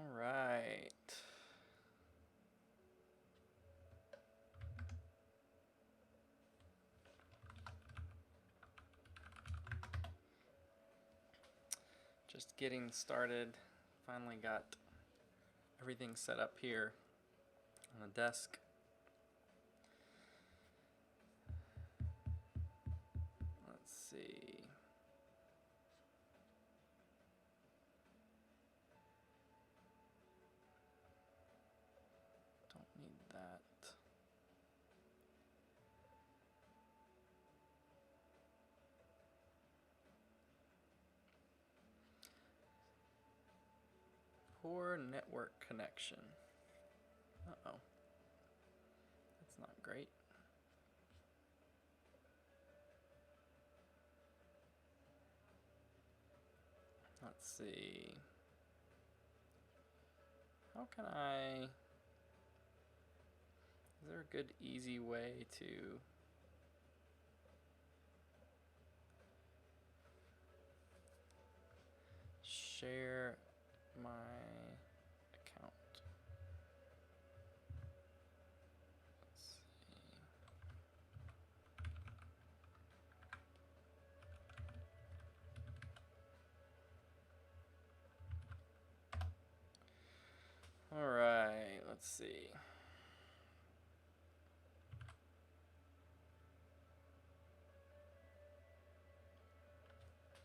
All right. Just getting started. Finally got everything set up here on the desk. Let's see. Don't need that. Poor network connection. Uh-oh. That's not great. Let's see. How can I... Is there a good, easy way to... share my account? Let's see. All right, let's see.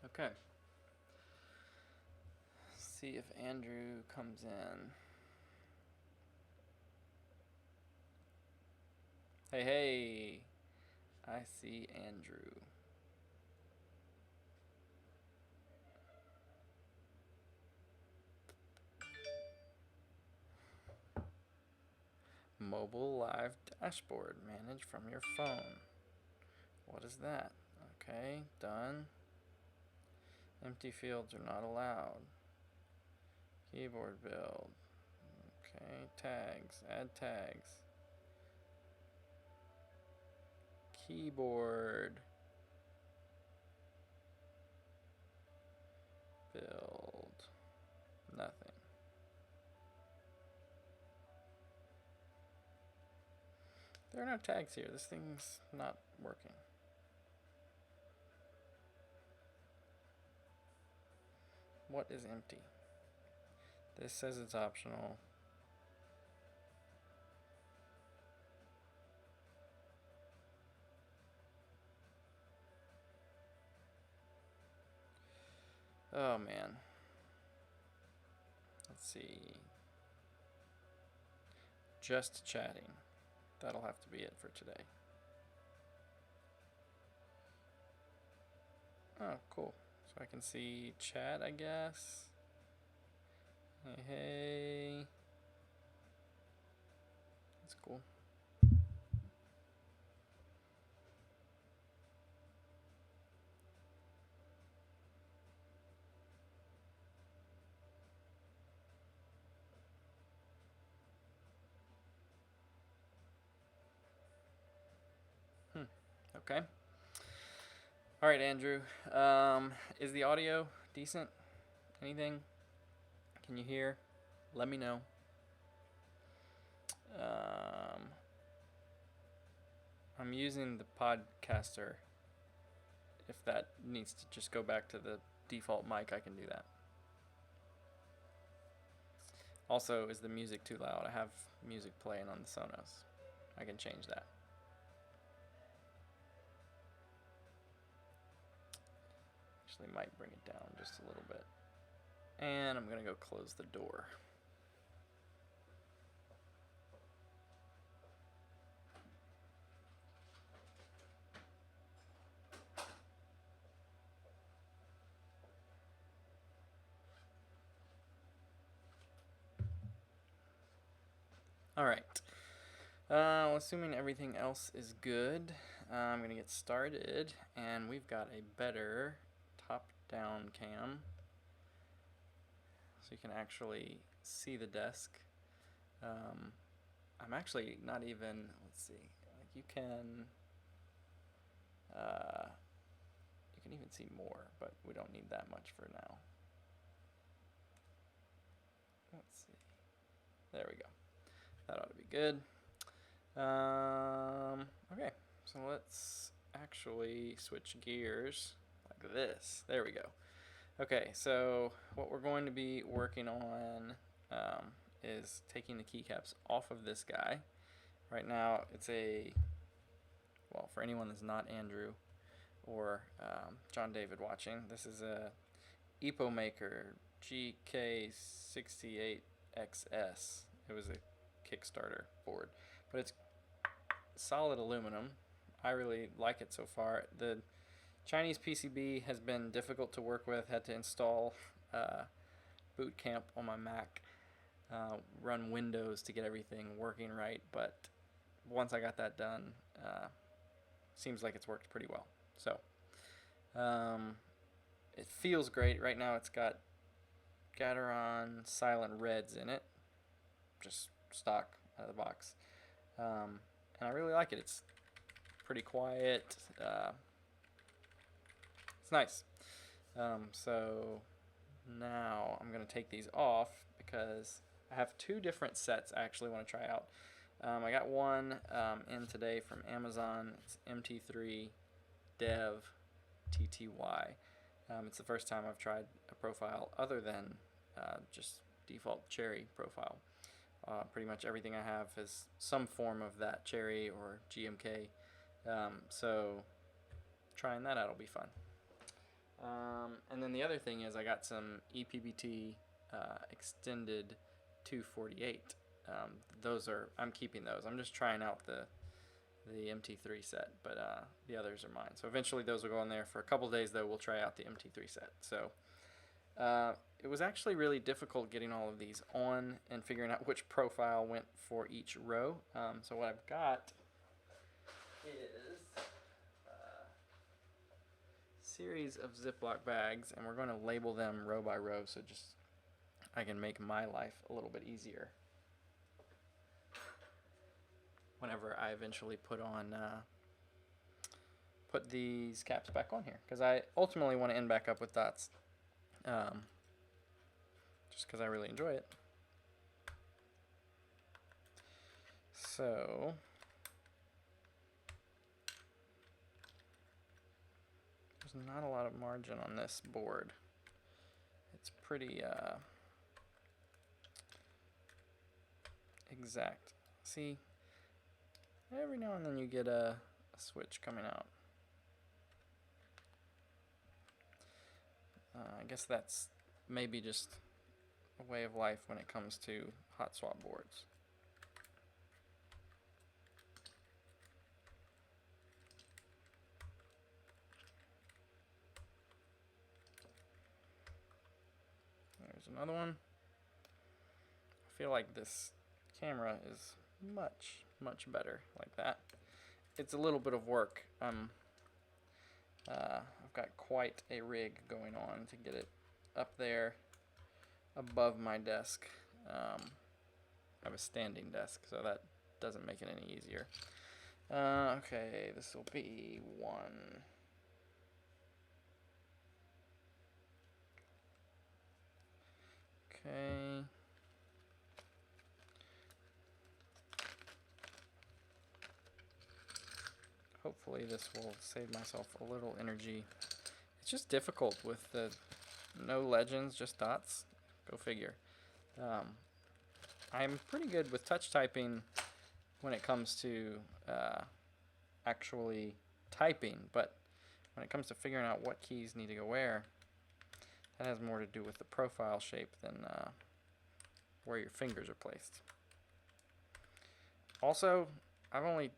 Okay. See if Andrew comes in. Hey, hey. I see Andrew. Mobile live dashboard. Manage from your phone. What is that? Okay, done. Empty fields are not allowed. Keyboard build. Okay, tags. Add tags. Keyboard build. Nothing. There are no tags here. This thing's not working. What is empty? This says it's optional. Oh man. Let's see. Just chatting. That'll have to be it for today. Oh, cool. So I can see chat, I guess. Hey, hey. That's cool. Okay. All right, Andrew. Is the audio decent? Anything? Can you hear? Let me know. I'm using the podcaster. If that needs to just go back to the default mic, I can do that. Also, is the music too loud? I have music playing on the Sonos. I can change that. Actually, might bring it down just a little bit. And I'm gonna go close the door. All right. Assuming everything else is good, I'm gonna get started, and we've got a better top-down cam, so you can actually see the desk. I'm actually not even. Let's see. Like you can even see more, but we don't need that much for now. let's see. There we go. That ought to be good. Okay, so let's actually switch gears like this. There we go. Okay, so what we're going to be working on is taking the keycaps off of this guy. Right now, it's well, for anyone that's not Andrew or John David watching, this is a EPO Maker GK68XS. It was a Kickstarter board, but it's solid aluminum. I really like it so far. The Chinese PCB has been difficult to work with. Had to install Boot Camp on my Mac, run Windows to get everything working right, but once I got that done, seems like it's worked pretty well. So it feels great. Right now it's got Gateron Silent Reds in it, just stock out of the box, and I really like it. It's pretty quiet. It's nice. So now I'm going to take these off because I have two different sets I actually want to try out. I got one in today from Amazon. It's MT3 Dev TTY. It's the first time I've tried a profile other than just default Cherry profile. Pretty much everything I have is some form of that Cherry or GMK. So trying that out will be fun. And then the other thing is I got some EPBT extended 248. I'm keeping those. I'm just trying out the MT3 set, but the others are mine. So eventually those will go in there. For a couple days though, we'll try out the MT3 set. So it was actually really difficult getting all of these on and figuring out which profile went for each row. So what I've got is a series of Ziploc bags, and we're going to label them row by row so just I can make my life a little bit easier whenever I eventually put these caps back on here, because I ultimately want to end back up with dots, just because I really enjoy it. So there's not a lot of margin on this board. It's pretty exact. See, every now and then you get a switch coming out. I guess that's maybe just a way of life when it comes to hot swap boards. There's another one. I feel like this camera is much better like that. It's a little bit of work. I've got quite a rig going on to get it up there above my desk. I have a standing desk, so that doesn't make it any easier. Okay, this will be one. Okay. Hopefully this will save myself a little energy. It's just difficult with the no legends, just dots. Go figure. I'm pretty good with touch typing when it comes to actually typing, but when it comes to figuring out what keys need to go where, that has more to do with the profile shape than where your fingers are placed. Also, I've only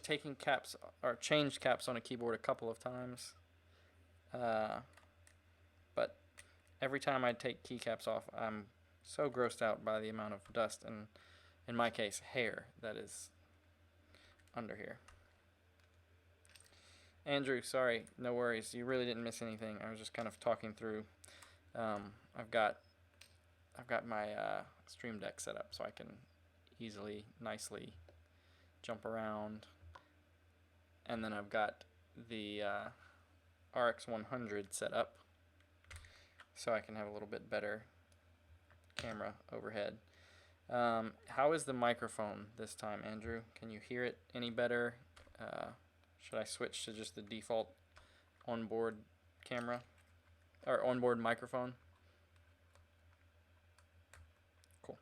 taken caps or changed caps on a keyboard a couple of times, but every time I take keycaps off, I'm so grossed out by the amount of dust and, in my case, hair that is under here. Andrew, sorry, no worries. You really didn't miss anything. I was just kind of talking through. I've got my Stream Deck set up so I can easily, nicely jump around, and then I've got the RX 100 set up so I can have a little bit better camera overhead. How is the microphone this time, Andrew? Can you hear it any better? Should I switch to just the default onboard camera or onboard microphone? Cool.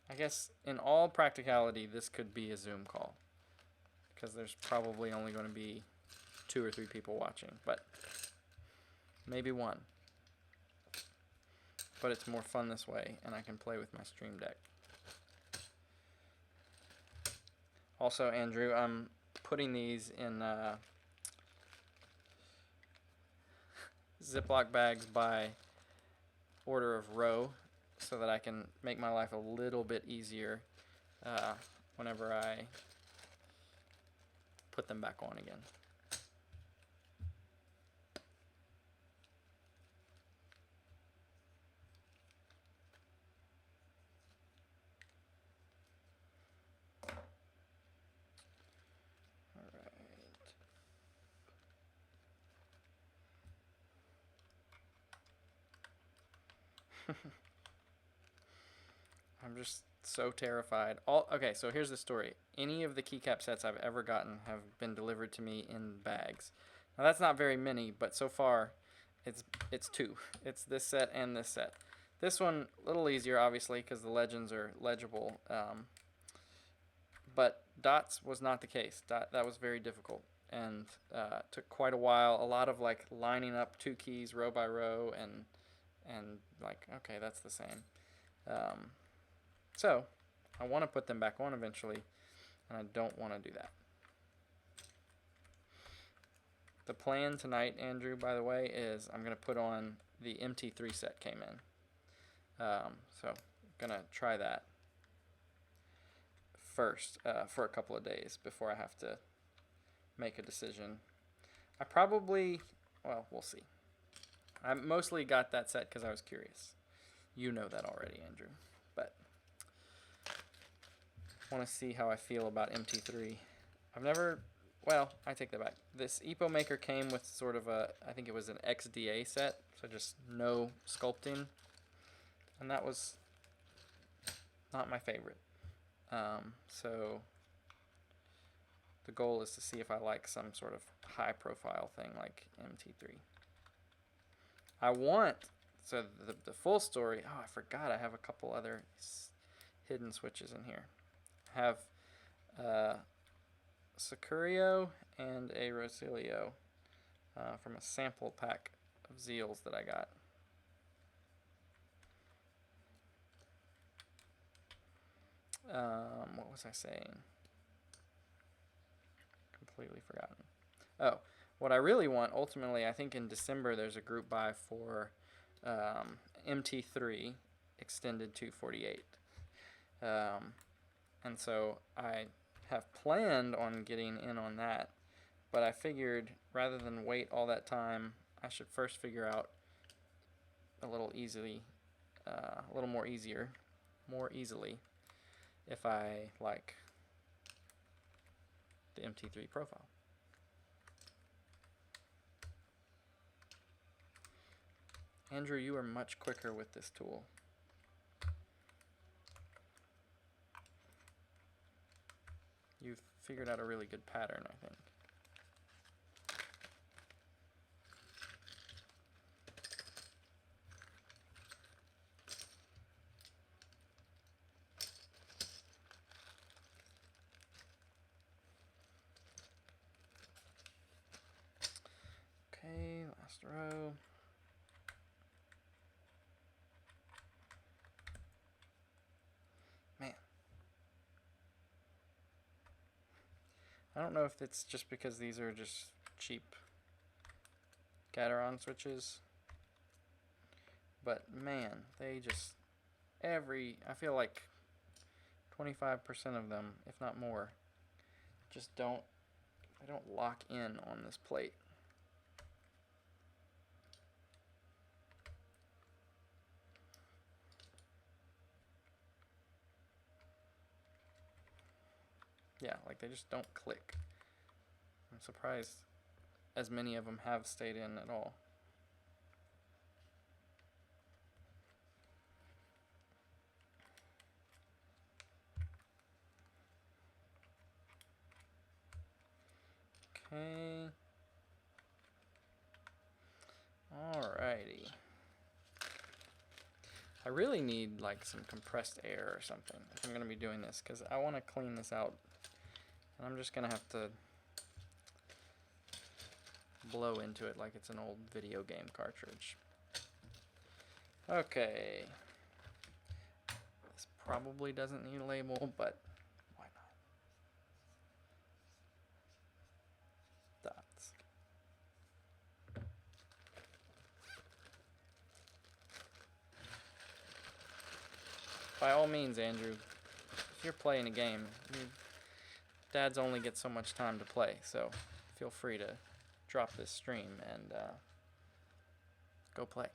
I guess in all practicality, this could be a Zoom call because there's probably only going to be 2 or 3 people watching, but maybe 1. But it's more fun this way, and I can play with my Stream Deck. Also, Andrew, I'm putting these in Ziploc bags by order of row so that I can make my life a little bit easier whenever I put them back on again. I'm just so terrified. Okay, so here's the story. Any of the keycap sets I've ever gotten have been delivered to me in bags. Now that's not very many, but so far it's 2. It's this set and this set. This one a little easier, obviously, because the legends are legible. But dots was not the case. That was very difficult and took quite a while. A lot of like lining up 2 keys row by row and like, okay, that's the same. So I want to put them back on eventually, and I don't want to do that. The plan tonight, Andrew, by the way, is I'm going to put on the MT3 set came in. So I'm going to try that first for a couple of days before I have to make a decision. I probably, well, we'll see. I mostly got that set because I was curious. You know that already, Andrew. But I want to see how I feel about MT3. I've never, well, I take that back. This EPO Maker came with sort of a, I think it was an XDA set, so just no sculpting. And that was not my favorite. So the goal is to see if I like some sort of high profile thing like MT3. I want, so the full story, oh, I forgot I have a couple other hidden switches in here. I have Securio and a Rosilio from a sample pack of Zeals that I got. What was I saying? Completely forgotten. Oh, what I really want, ultimately, I think in December there's a group buy for MT3 extended 248. And so I have planned on getting in on that, but I figured rather than wait all that time, I should first figure out a little more easily if I like the MT3 profile. Andrew, you are much quicker with this tool. You've figured out a really good pattern, I think. Okay, last row. Man. I don't know if it's just because these are just cheap Gateron switches, but man, they just, I feel like 25% of them, if not more, just they don't lock in on this plate. Yeah, like they just don't click. I'm surprised as many of them have stayed in at all. Okay. Alrighty. I really need like some compressed air or something if I'm going to be doing this, because I want to clean this out. And I'm just going to have to blow into it like it's an old video game cartridge. Okay. This probably doesn't need a label, but why not? Dots. By all means, Andrew, if you're playing a game, dads only get so much time to play, so feel free to drop this stream and go play.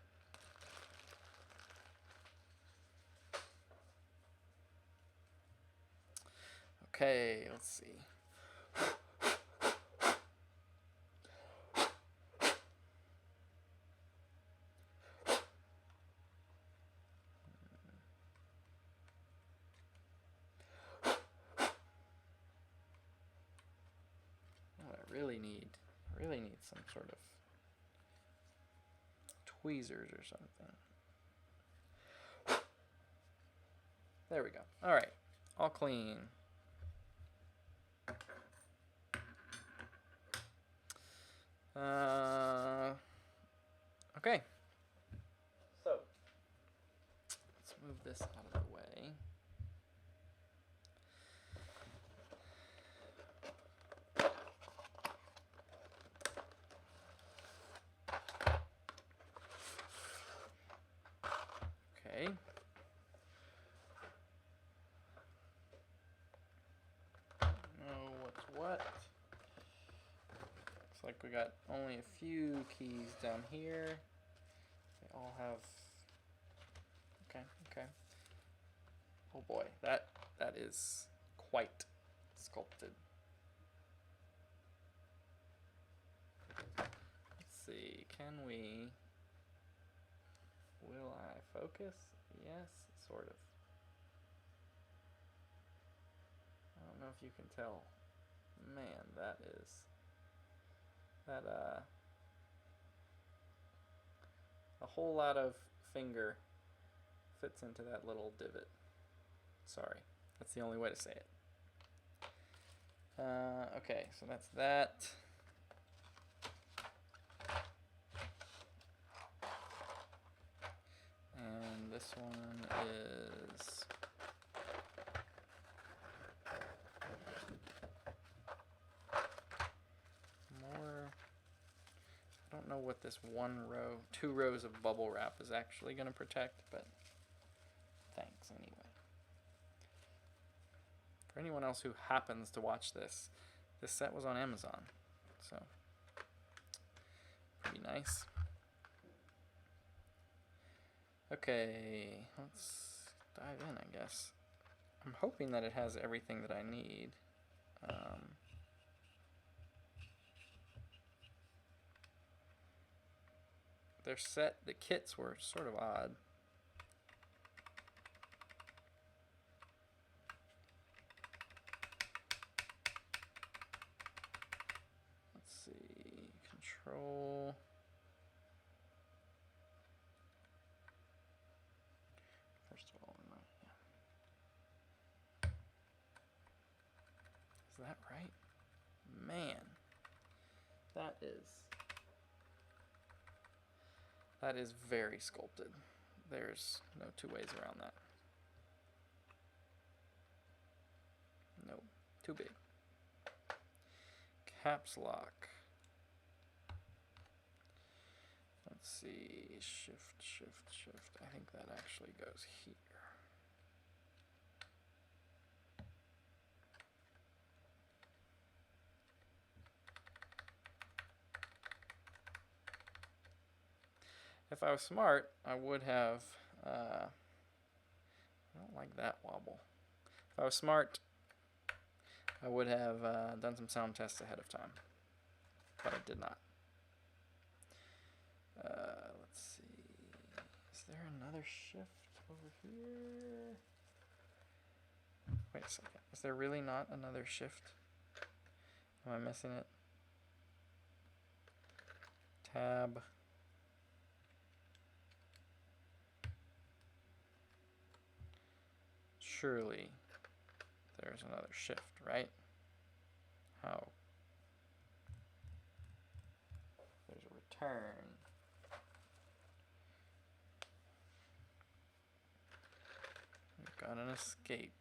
Okay, let's see. What I really need some sort of tweezers or something. There we go. All right, all clean. Okay. So let's move this out of the way. Okay. Know what's what. Looks like we got only a few keys down here. They all have. Okay. Oh boy, that is quite sculpted. Let's see, can we? Will I focus? Yes, sort of. I don't know if you can tell. Man, that a whole lot of finger fits into that little divot. Sorry, that's the only way to say it. Okay, so that's that. And this one is more. I don't know what this 2 rows of bubble wrap is actually going to protect, but thanks anyway. For anyone else who happens to watch this, this set was on Amazon, so pretty nice. Okay, let's dive in, I guess. I'm hoping that it has everything that I need. Their set, the kits were sort of odd. Let's see, control. First of all, is that right? Man, that is very sculpted. There's no two ways around that. Nope, too big. Caps lock. Let's see, shift. I think that actually goes here. If I was smart, I would have, I don't like that wobble. If I was smart, I would have done some sound tests ahead of time, but I did not. Let's see. Is there another shift over here? Wait a second. Is there really not another shift? Am I missing it? Tab. Surely there's another shift, right? How? There's a return. We've got an escape.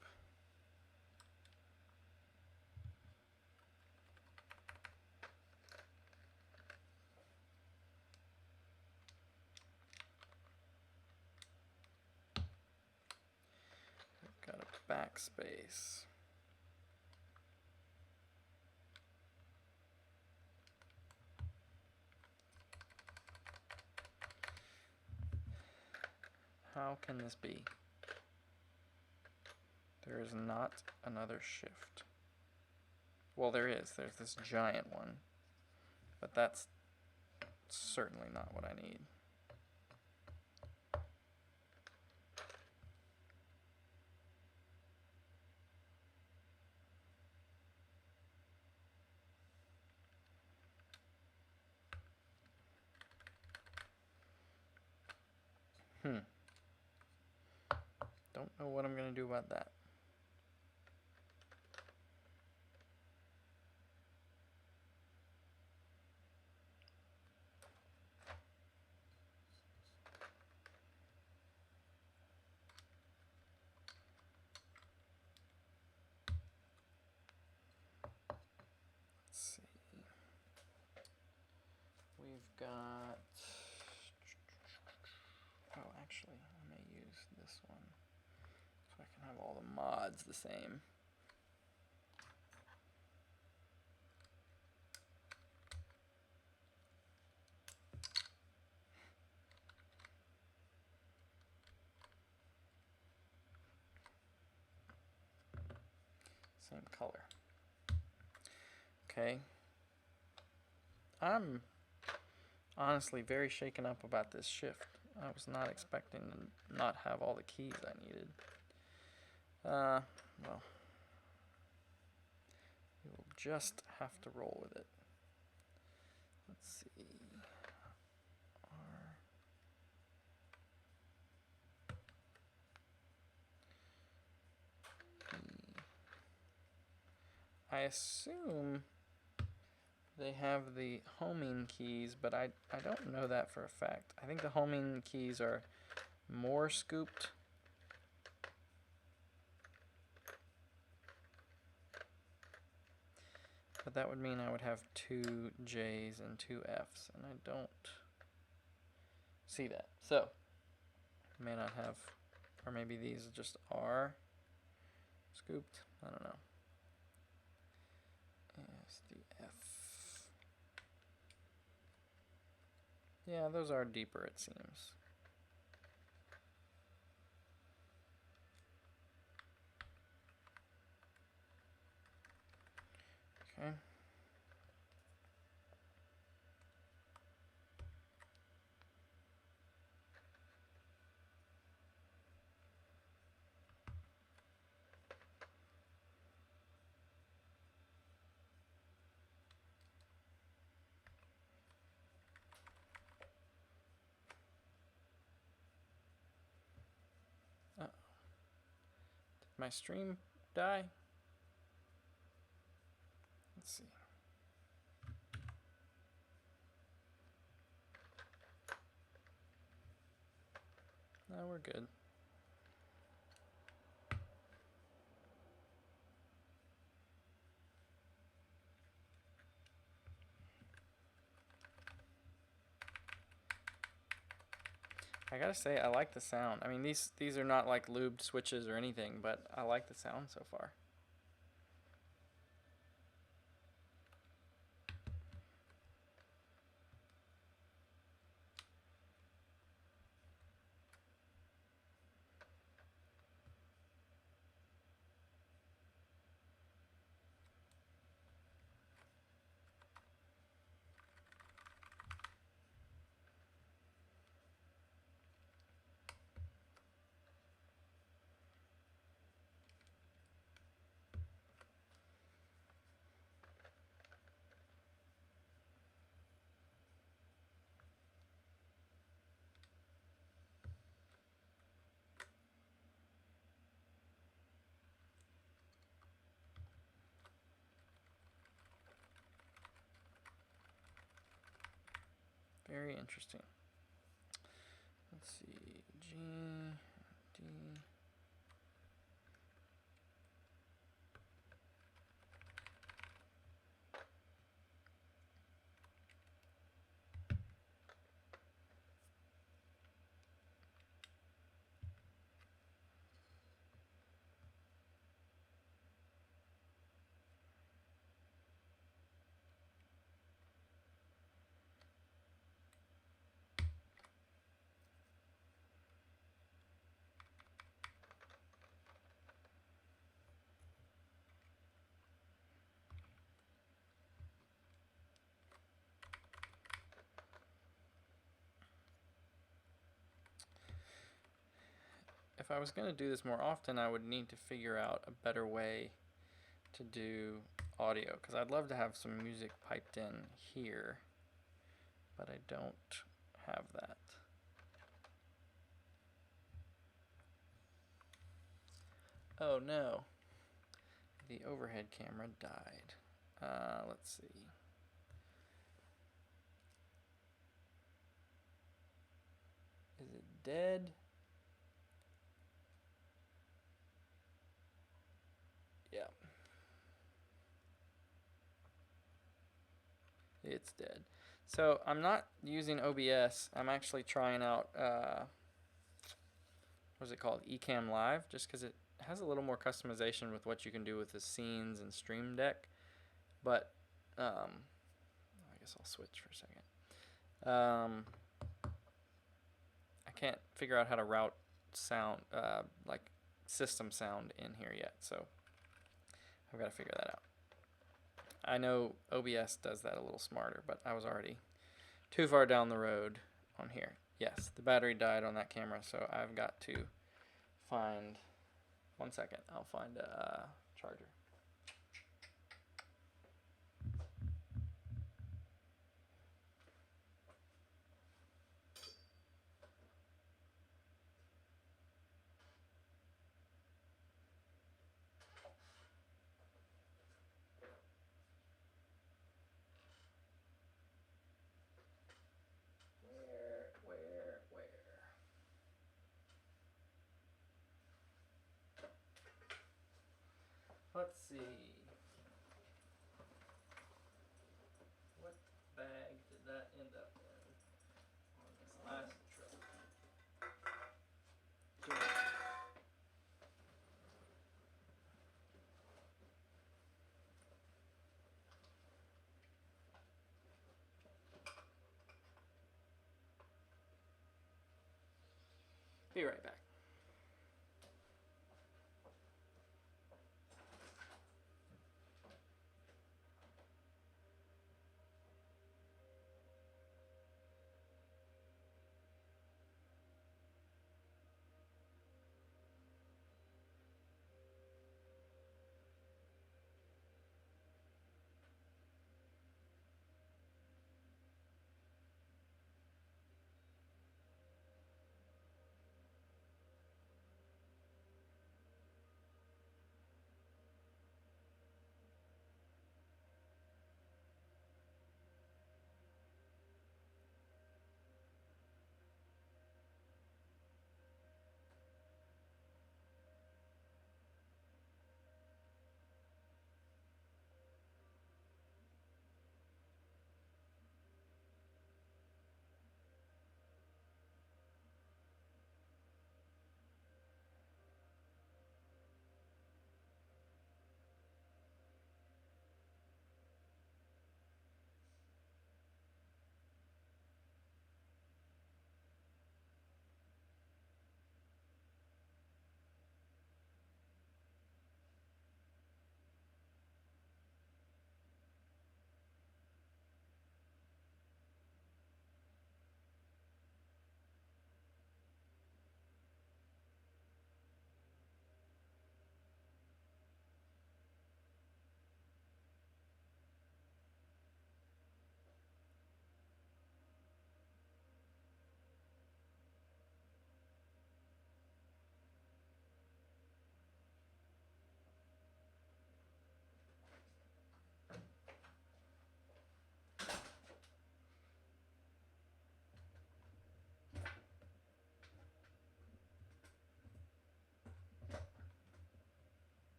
We've got a backspace. How can this be? There is not another shift. Well, there is. There's this giant one. But that's certainly not what I need. Don't know what I'm going to do about that. Let's see. We've got... Oh, actually, I may use this one so I can have all the mods the same. Same color. Okay. I'm honestly very shaken up about this shift. I was not expecting to not have all the keys I needed. Well, we will just have to roll with it. Let's see. I assume they have the homing keys, but I don't know that for a fact. I think the homing keys are more scooped. But that would mean I would have 2 J's and 2 F's, and I don't see that. So, may not have, or maybe these just are scooped. I don't know. SDF. Yeah, those are deeper, it seems. Okay. Did my stream die? Let's see. No, we're good. I gotta say, I like the sound. I mean, these are not like lubed switches or anything, but I like the sound so far. Very interesting. Let's see, G, D. If I was going to do this more often, I would need to figure out a better way to do audio, because I'd love to have some music piped in here, but I don't have that. Oh no, the overhead camera died. Let's see. Is it dead? Yeah. It's dead. So I'm not using OBS. I'm actually trying out, what is it called? Ecamm Live, just because it has a little more customization with what you can do with the scenes and Stream Deck. But, I guess I'll switch for a second. I can't figure out how to route sound, like system sound in here yet, so I've got to figure that out. I know OBS does that a little smarter, but I was already too far down the road on here. Yes, the battery died on that camera, so I've got to find, 1 second, I'll find a charger. Where? Let's see. What bag did that end up in on this last trip? Be right back.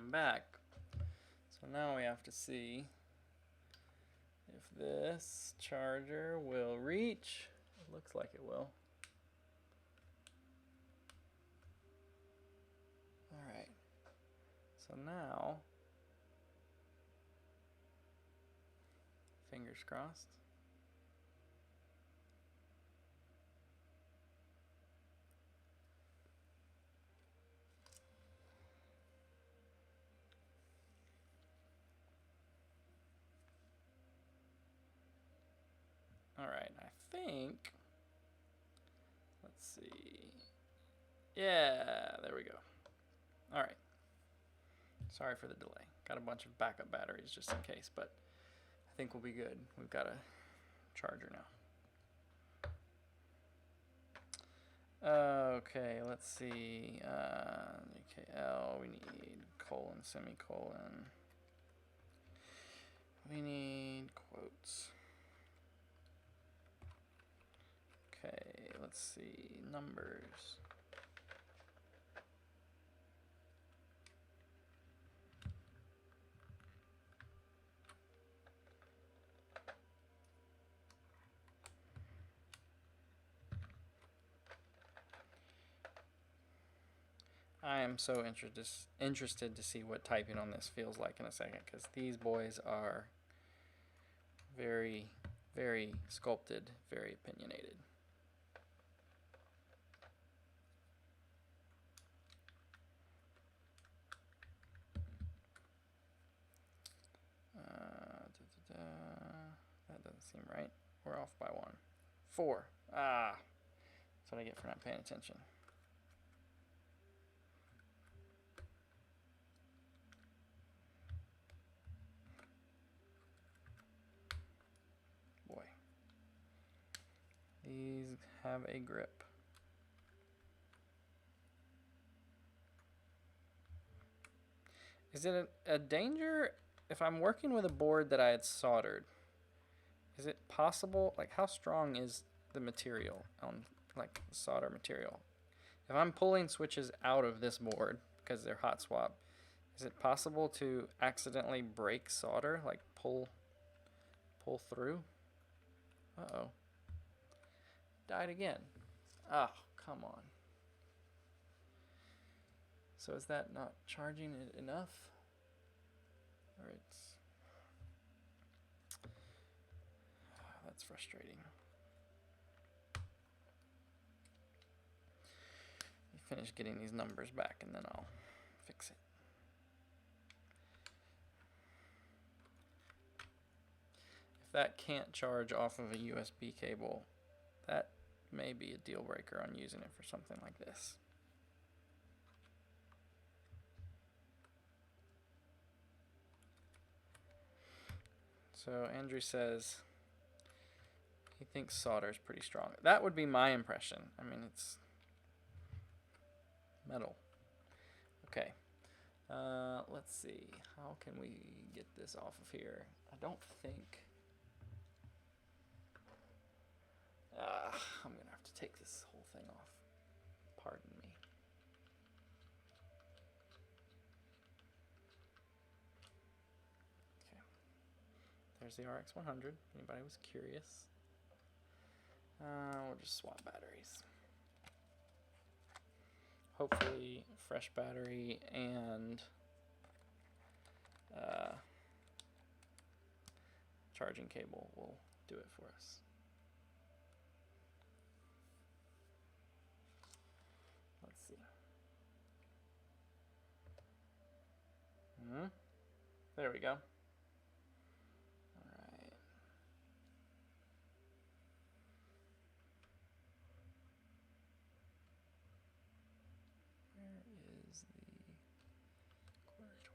I'm back. So now we have to see if this charger will reach. It looks like it will. Alright. So now, fingers crossed. Alright, I think, let's see. Yeah, there we go. Alright. Sorry for the delay. Got a bunch of backup batteries just in case, but I think we'll be good. We've got a charger now. Okay, let's see. UKL, we need colon, semicolon. We need quotes. Okay, let's see. Numbers. I am so interested to see what typing on this feels like in a second, because these boys are very, very sculpted, very opinionated. That doesn't seem right. We're off by 1. 4. Ah, that's what I get for not paying attention. Boy. These have a grip. Is it a danger if I'm working with a board that I had soldered? Is it possible, like how strong is the material on like the solder material? If I'm pulling switches out of this board because they're hot swap, is it possible to accidentally break solder, like pull through? Uh-oh. Died again. Oh, come on. So is that not charging it enough? Or it's... that's frustrating. Finish getting these numbers back and then I'll fix it. If that can't charge off of a USB cable, that may be a deal breaker on using it for something like this. So Andrew says he thinks solder is pretty strong. That would be my impression. I mean, it's metal. Okay. Let's see. How can we get this off of here? I don't think... I'm going to have to take this whole thing off. Pardon me. Okay. There's the RX100, if anybody was curious. We'll just swap batteries. Hopefully fresh battery and charging cable will do it for us. Let's see. There we go. Alright. Where is the quarter 20?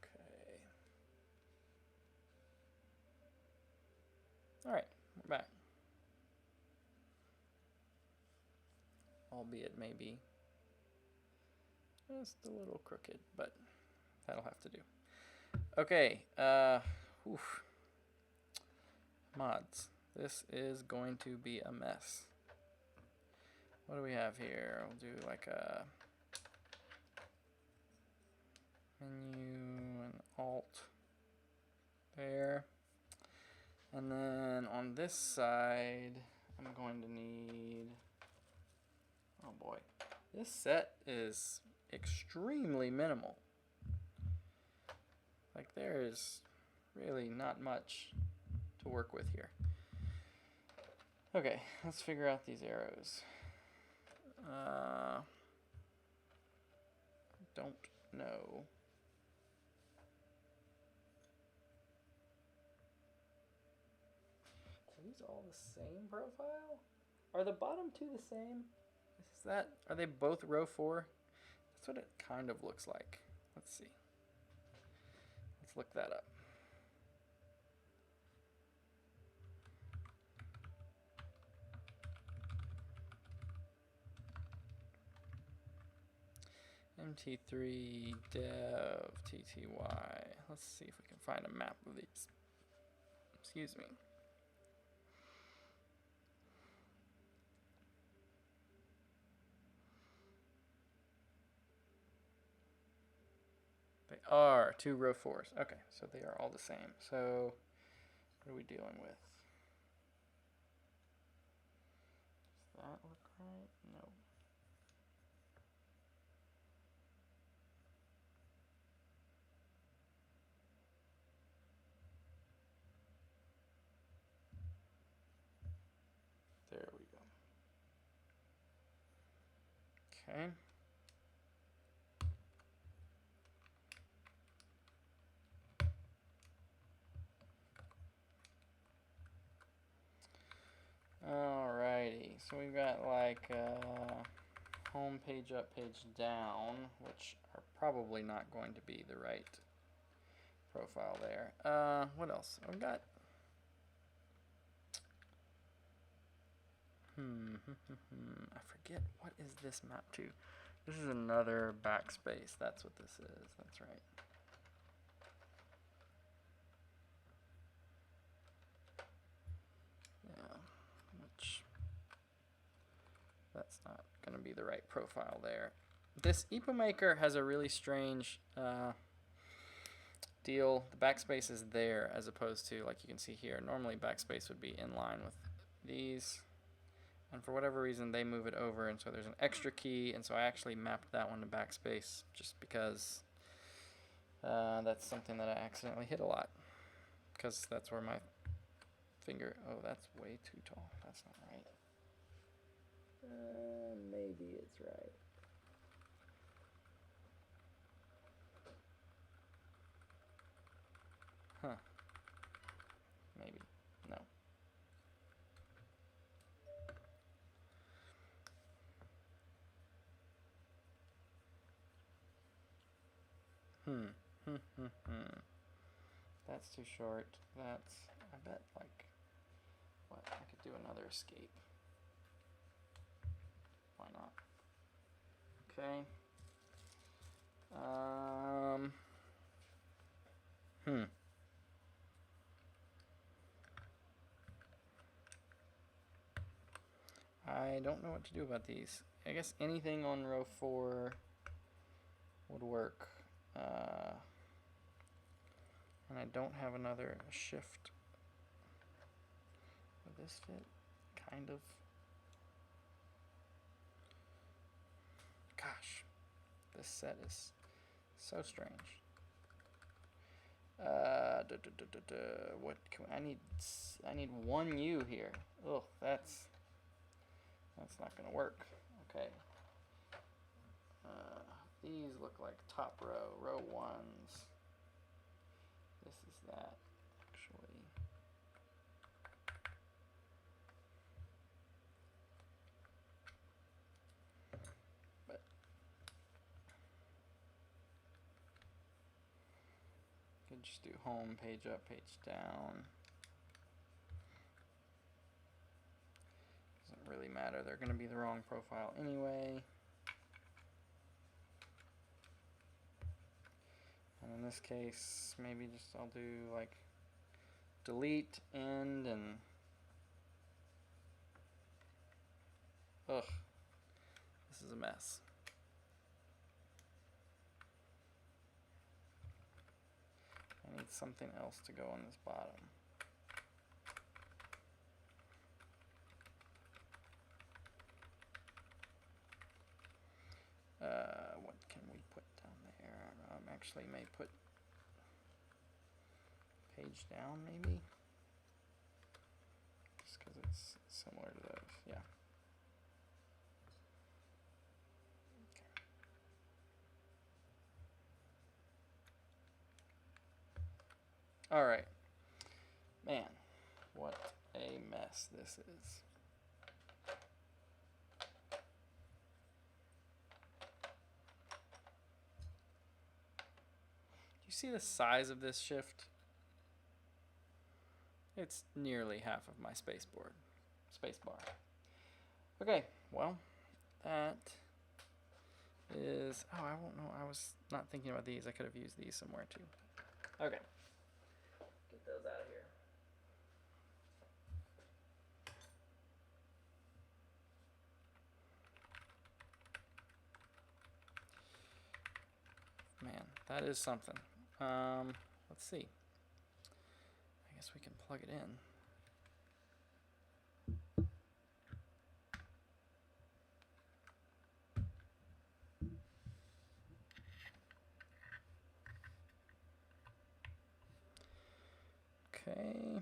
Okay. Alright, we're back. Albeit maybe just a little crooked, but that'll have to do. Okay, oof. Mods. This is going to be a mess. What do we have here? We'll do like a menu and alt there. And then on this side, I'm going to need, oh boy, this set is extremely minimal. Like there is really not much to work with here. Okay, let's figure out these arrows. I don't know. Are these all the same profile? Are the bottom two the same? Is that, are they both row 4? That's what it kind of looks like. Let's see. Let's look that up. MT3 dev TTY. Let's see if we can find a map of these. Excuse me. They are 2 row 4s. Okay, so they are all the same. So what are we dealing with? Does that look right? No. There we go. Okay. Alrighty, so we've got like home page up, page down, which are probably not going to be the right profile there. What else? I've got I forget, what is this map to? This is another backspace. That's what this is. That's right. Yeah, which that's not going to be the right profile there. This EPO Maker has a really strange deal. The backspace is there as opposed to, like you can see here, normally backspace would be in line with these. And for whatever reason, they move it over, and so there's an extra key, and so I actually mapped that one to backspace just because that's something that I accidentally hit a lot. Because that's where my finger, oh, that's way too tall. That's not right. Maybe it's right. Huh. Maybe. No. That's too short. That's, I bet, like, what? I could do another escape. Why not? Okay. I don't know what to do about these. I guess anything on row 4 would work. And I don't have another shift. Would this fit? Kind of. Gosh, this set is so strange. What can I need 1 U here. Oh, that's not gonna work. Okay. These look like top row 1s. This is that, actually. But could just do home, page up, page down. Doesn't really matter. They're going to be the wrong profile anyway. And in this case, maybe just I'll do like delete, end, and ugh, this is a mess. I need something else to go on this bottom. What can we put down there? Actually, may put page down, maybe? Just because it's similar to those, yeah. Okay. All right. Man, what a mess this is. Do you see the size of this shift? It's nearly half of my spacebar. Okay, well, that is, oh, I won't know. I was not thinking about these. I could have used these somewhere too. Okay. Get those out of here. Man, that is something. Let's see. I guess we can plug it in. Okay.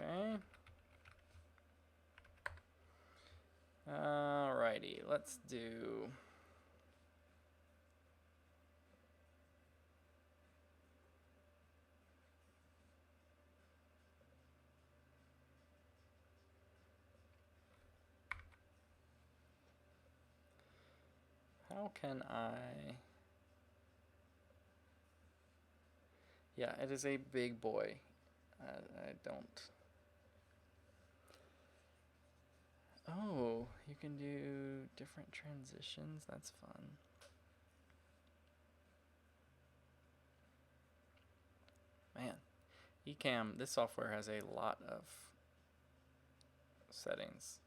Okay. Alrighty, let's do. How can I? Yeah, it is a big boy. I don't. Oh, you can do different transitions. That's fun. Man, Ecamm, this software has a lot of settings.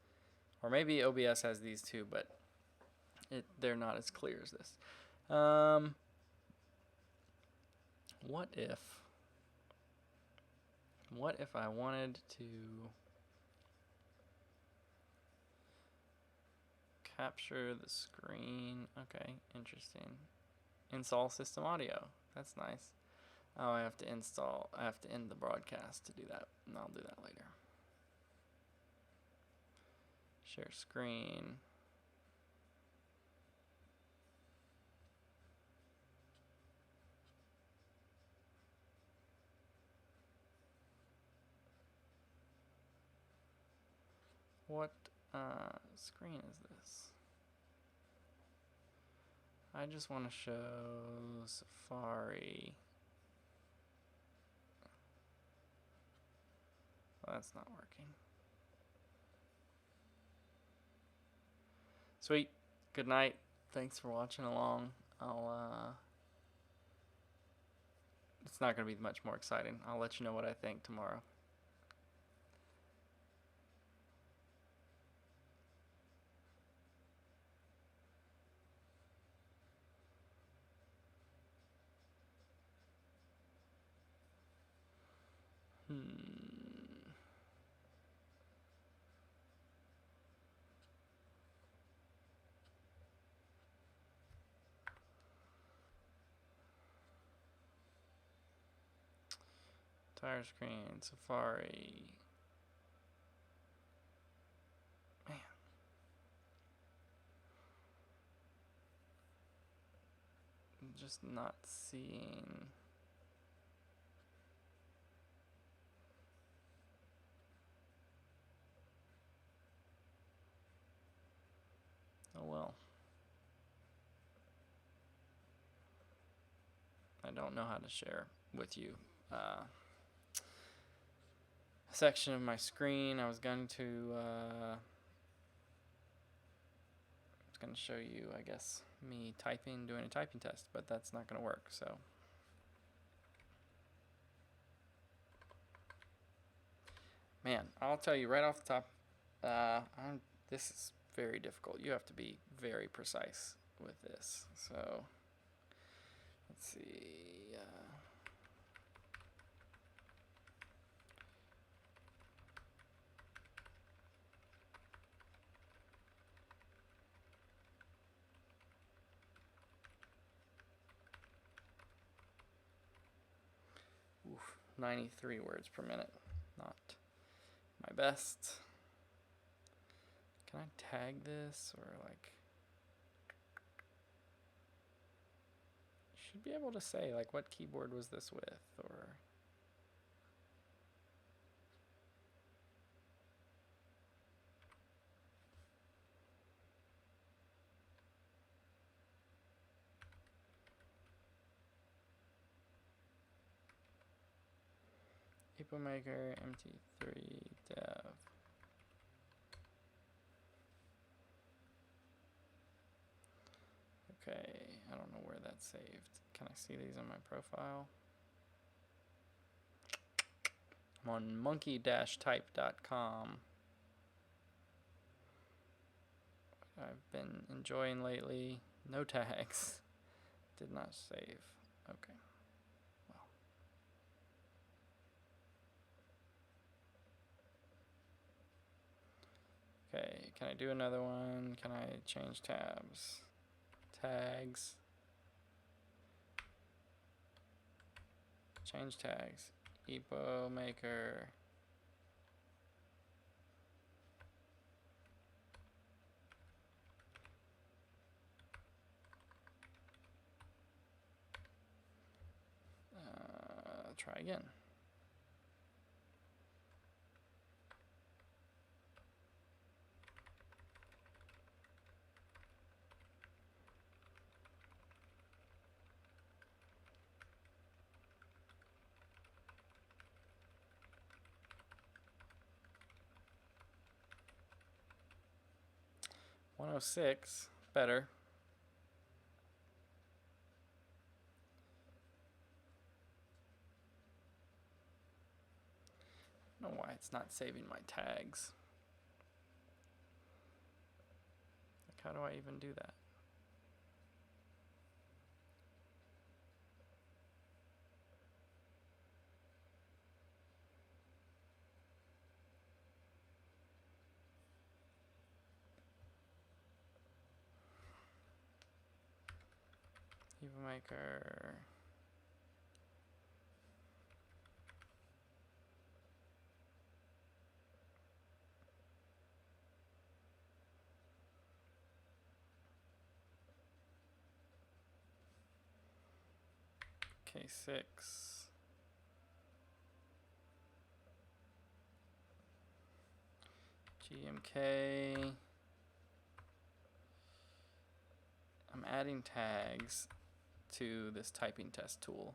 Or maybe OBS has these too, but they're not as clear as this. What if I wanted to capture the screen? Okay, interesting. Install system audio. That's nice. Oh, I have to end the broadcast to do that, and I'll do that later. Share screen. What screen is this? I just want to show Safari. Well, that's not working. Sweet. Good night. Thanks for watching along. It's not going to be much more exciting. I'll let you know what I think tomorrow. Entire screen, Safari. Man. I'm just not seeing. Oh well. I don't know how to share with you a section of my screen. I was going to show you, I guess, me doing a typing test, but that's not going to work. So man, I'll tell you right off the top, this is very difficult. You have to be very precise with this. So let's see. 93 words per minute. Not my best. Can I tag this or like? Should be able to say like what keyboard was this with or. Maker, MT3, dev. Okay, I don't know where that's saved. Can I see these on my profile? I'm on monkey-type.com. I've been enjoying lately. No tags. Did not save. Okay. Okay, can I do another one? Can I change tabs? Tags. Change tags. EPO maker. Try again. .106, better. I don't know why it's not saving my tags. Like, how do I even do that? Maker. K6. GMK. I'm adding tags to this typing test tool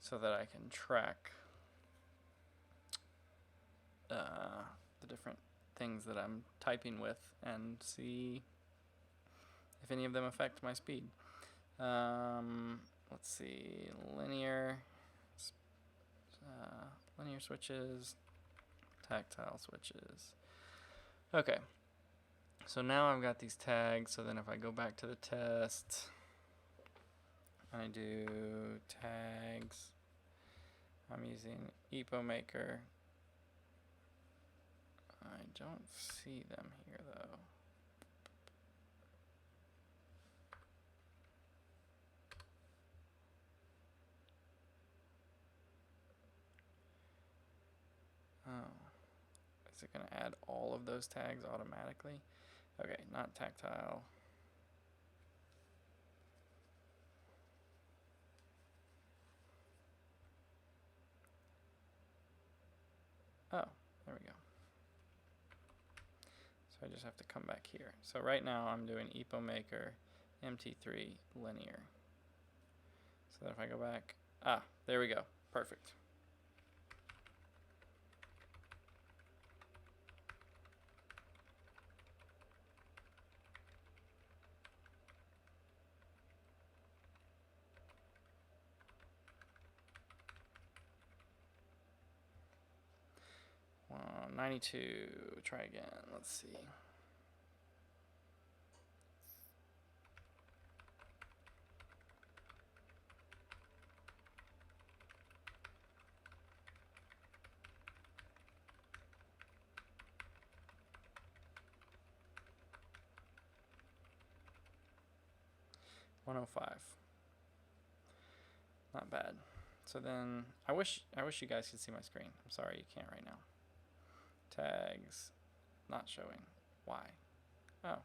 so that I can track the different things that I'm typing with and see if any of them affect my speed. Let's see, linear switches, tactile switches. Okay, so now I've got these tags, so then if I go back to the test, I do tags, I'm using EPO maker. I don't see them here though. Oh, is it going to add all of those tags automatically? Okay, not tactile. Oh, there we go. So I just have to come back here. So right now I'm doing EPO maker, MT3 linear. So that if I go back, ah, there we go. Perfect. Well, 92. Try again. Let's see. $105. Not bad. So then I wish you guys could see my screen. I'm sorry you can't right now. Tags not showing. Why? Oh.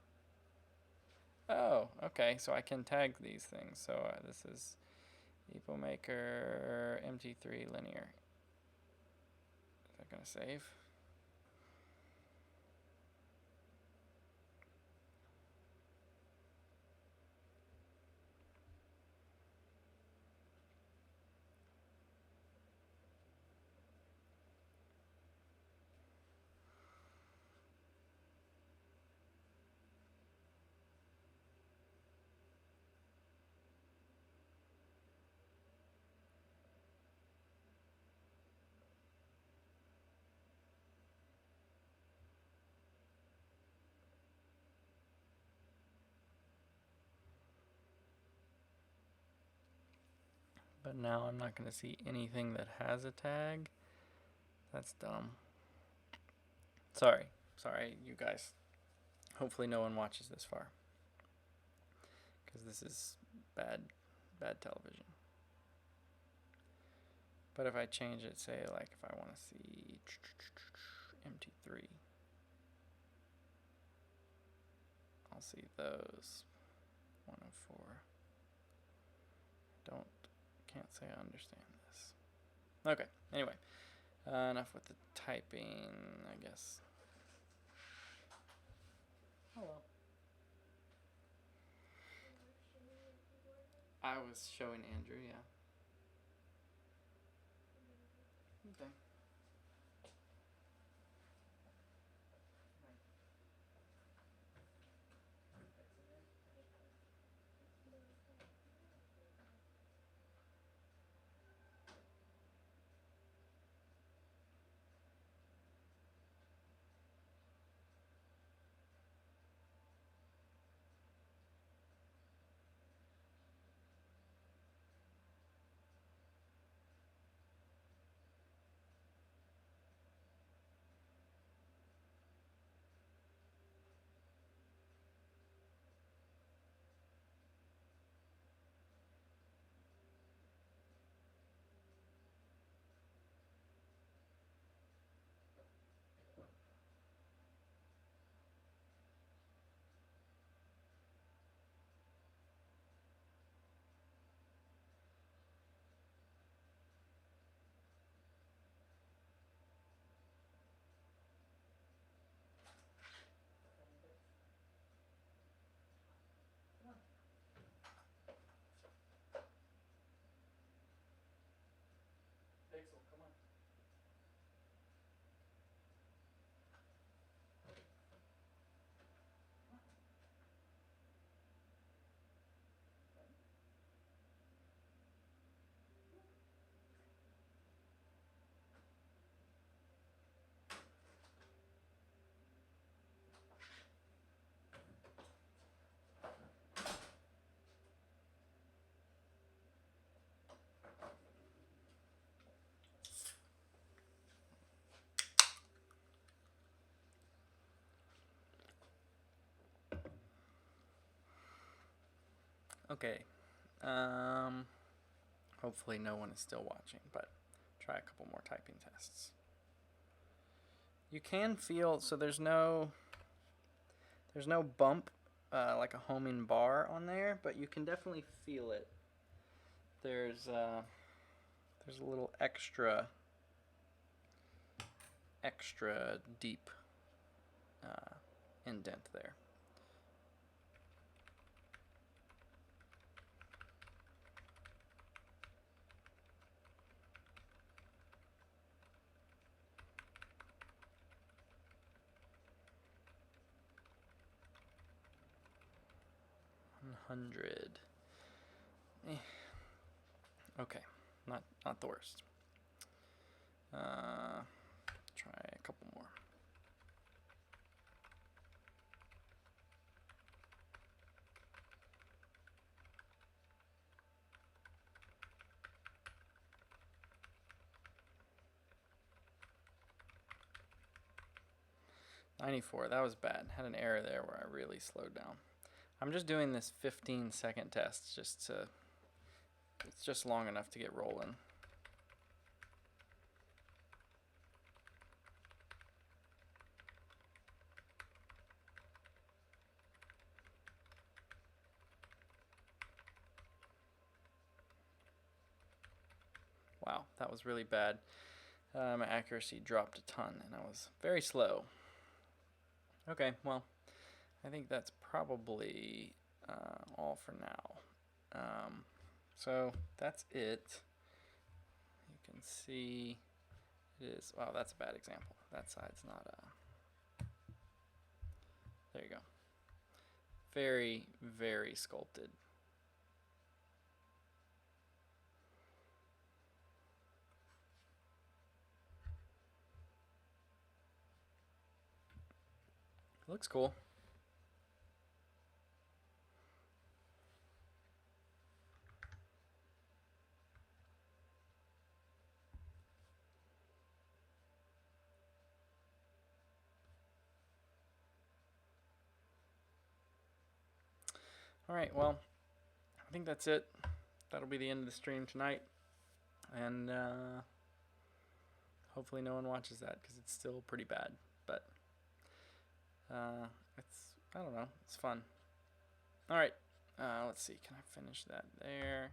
Oh, okay. So I can tag these things. So this is EPO Maker MT3 linear. Is that gonna save? But now I'm not going to see anything that has a tag. That's dumb. Sorry, you guys. Hopefully no one watches this far, because this is bad television. But if I change it, say like if I want to see MT3, I'll see those. 104. Can't say I understand this. Okay, anyway, enough with the typing, I guess. Hello. I was showing Andrew, yeah. Okay. Pixel, come on. Okay. Hopefully no one is still watching, but try a couple more typing tests. You can feel, so there's no bump, like a homing bar on there, but you can definitely feel it. There's a little extra deep indent there. 100. Okay, not the worst. Try a couple more. $94, that was bad. Had an error there where I really slowed down. I'm just doing this 15-second test just to, it's just long enough to get rolling. Wow, that was really bad. My accuracy dropped a ton and I was very slow. Okay, well, I think that's probably all for now. So that's it. You can see it is, wow, that's a bad example. That side's not, there you go. Very, very sculpted. Looks cool. Alright, well, I think that's it. That'll be the end of the stream tonight. And hopefully no one watches that because it's still pretty bad. But I don't know, it's fun. Alright, let's see, can I finish that there?